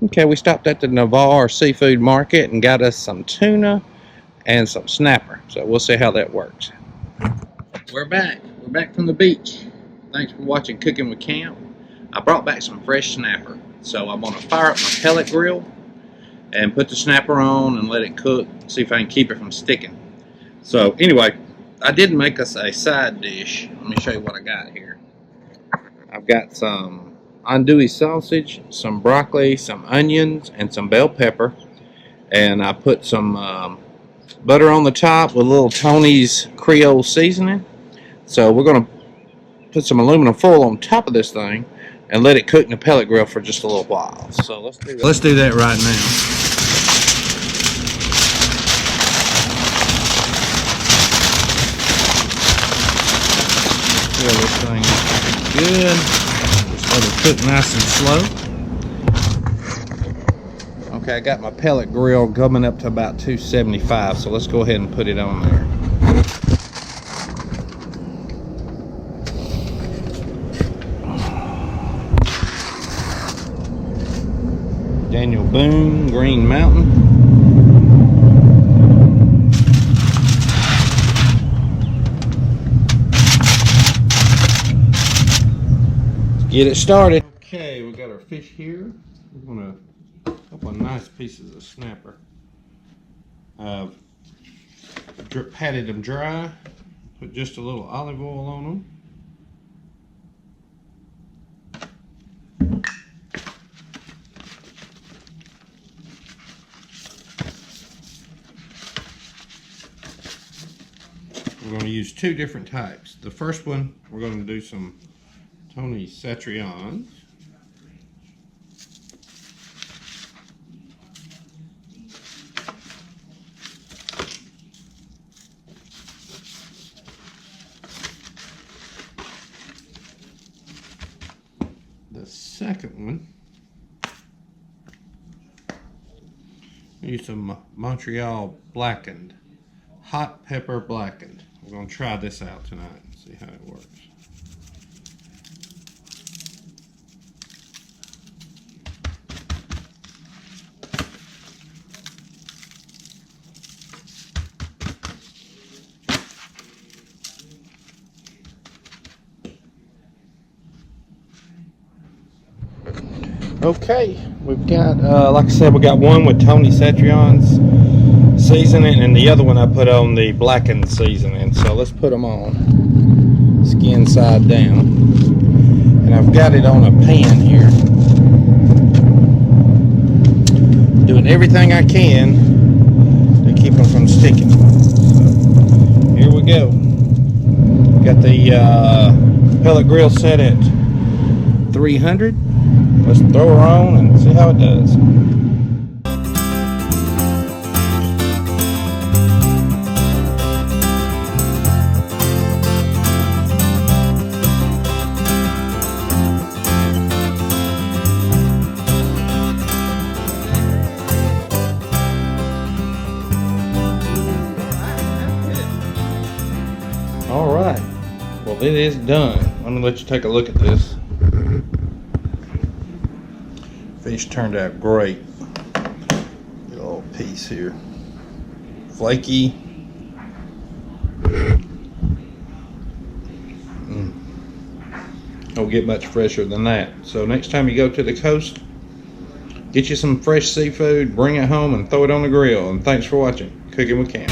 Okay, we stopped at the Navarre Seafood Market and got us some tuna and some snapper. So we'll see how that works. We're back. We're back from the beach. Thanks for watching Cooking with Camp. I brought back some fresh snapper. So I'm going to fire up my pellet grill and put the snapper on and let it cook. See if I can keep it from sticking. So anyway, I did make us a side dish. Let me show you what I got here. I've got some andouille sausage, some broccoli, some onions, and some bell pepper. And I put some butter on the top with a little Tony's Creole seasoning. So we're going to put some aluminum foil on top of this thing and let it cook in the pellet grill for just a little while. So let's do that. Let's do that right now. Feel this thing good. Just let it cook nice and slow. Okay, I got my pellet grill coming up to about 275, so let's go ahead and put it on there. Daniel Boone, Green Mountain. Let's get it started. Okay, we got our fish here. We're gonna couple of nice pieces of snapper. I've patted them dry, put just a little olive oil on them. We're going to use two different types. The first one, we're going to do some Tony Chacheres. The second one, use some Montreal blackened, hot pepper blackened. We're going to try this out tonight and see how it works. Okay, we've got, like I said, we got one with Tony Chacheres seasoning, and the other one I put on the blackened seasoning. So let's put them on, skin side down. And I've got it on a pan here. Doing everything I can to keep them from sticking. So here we go. Got the pellet grill set at 300. Let's throw her on and see how it does. All right, well, it is done. Let me let you take a look at this. Fish turned out great. Get a little piece here. Flaky. Don't get much fresher than that. So next time you go to the coast, get you some fresh seafood, bring it home and throw it on the grill. And thanks for watching Cooking with Camp.